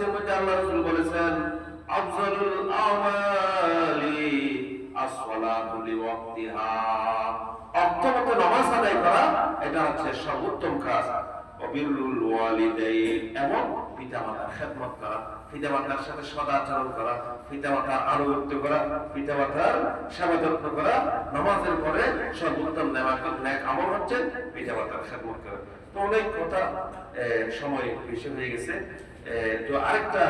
হাদিসের মধ্যে আল্লাহ রাসূল বলেছেন আফজালুল আমালি as-সালাতু লিওয়াক্তিহা, অক্তমতো নামাজ আদায় করা এটা হচ্ছে সর্বোত্তম কাজ। ওয়াবিরুল ওয়ালিদাইন, এবং পিতামাতার খেদমত করা, পিতামাতার সাথে সদাচরণ করা, পিতামাতার আনুগত্য করা, পিতামাতার সেবা যত্ন করা। নামাজের পরে সর্বোত্তম নেক আমল হচ্ছে পিতামাতার খেদমত করা। তো অনেক কথা, সময় বেশি হয়ে গেছে। তো আরেকটা,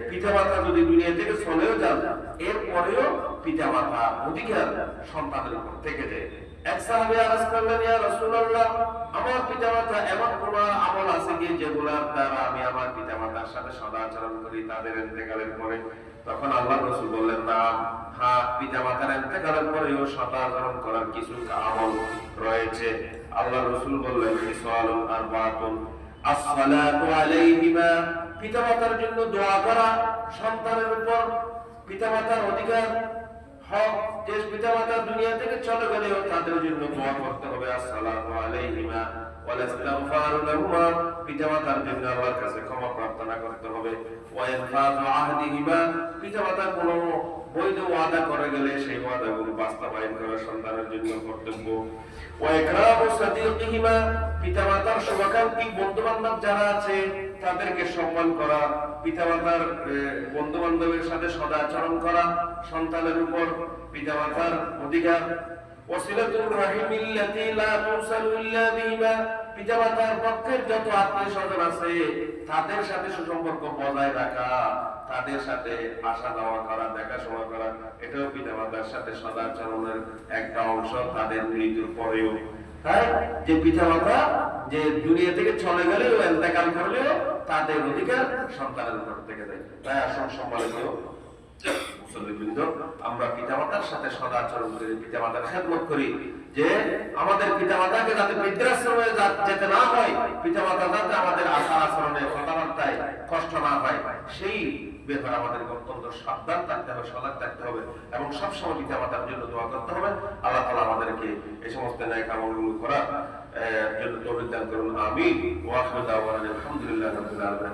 পিতামাতা যদি দুনিয়া থেকে চলেও যান, এরপরেও পিতামাতা অধিকার সন্তানের উপর থেকে যায়। এক সাহাবী আরজ করলেন, ইয়া রাসূলুল্লাহ, আমার পিতামাতা এমন কোন আমল আছে কি যেগুলোর দ্বারা আমি আমার পিতামাতার সাথে সদাচরণ করি তাদের ইন্তেকালের পরে? তখন আল্লাহর রাসূল বললেন, না, হ্যাঁ, পিতামাতার ইন্তেকালের পরেও সদাচরণ করার কিছু আমল রয়েছে। আল্লাহর রাসূল বললেন, ইসওয়ালুন আরবাতুন, as-সালাতু আলাইহিমা, পিতামাতার জন্য দোয়া করা, সন্তানের উপর পিতামাতার অধিকার হক, যে পিতামাতা দুনিয়া থেকে চলে গেলেও তাদের জন্য দোয়া করতে হবে, as-সালাতু আলাইহিমা ওয়াল ইস্তিগফারু লাহুমা, পিতামাতার জন্য আল্লাহর কাছে ক্ষমা প্রার্থনা করতে হবে, ওয়া ইনফাযু আহদিহিমা, পিতামাতার কোনো বৈধ ওয়াদা করে গেলে সেই ওয়াদাগুলো বাস্তবায়ন করা সন্তানের জন্য কর্তব্য, ওয়া ইকরামু সাদিকিহিমা, পিতামাতার শুভাকাঙ্ক্ষী বন্ধু-বান্ধব যারা আছে তাদেরকে সম্মান করা, পিতামাতার বন্ধু-বান্ধবের সাথে সদাচরণ করা সন্তানের উপর পিতামাতার অধিকার, ওয়াসিলাতুর রাহিমিল্লাতী লা তুসালু ইল্লা বিহিমা, পিতামাতার পক্ষের যত আত্মীয়-স্বজন আছে তাদের সাথে সুসম্পর্ক বজায় রাখা, তাদের সাথে আসা যাওয়া করা, দেখাশোনা করা, এটাও পিতামাতার সাথে সদাচরণের একটা অংশ তাদের মৃত্যুর পরেও। তাই যে পিতামাতা যে দুনিয়া থেকে চলে গেলেও, ইন্তেকাল করলেও তাদের অধিকার সন্তানের উপর থেকে যায়। তাই আসল সম্মানিত মুসল্লিবৃন্দ, আমরা পিতামাতার সাথে সদাচরণ করি, পিতামাতার খেদমত করি, যে আমাদের পিতামাতাকে যাতে বৃদ্ধাশ্রমে যেতে না হয়, পিতামাতা যাতে আমাদের আচার আচরণে, কথাবার্তায় কষ্ট না হয়, সেই ব্যাপারে আমাদের অত্যন্ত সাবধান থাকতে হবে, সজাগ থাকতে হবে, এবং সবসময় পিতামাতার জন্য দোয়া করতে হবে। আল্লাহ তাআলা আমাদেরকে এই সমস্ত নেক আমলগুলো করার জন্য তৌফিক দান করুন। আমিন। ওয়া আখিরু দাওয়ানা আলহামদুলিল্লাহি রাব্বিল আলামিন।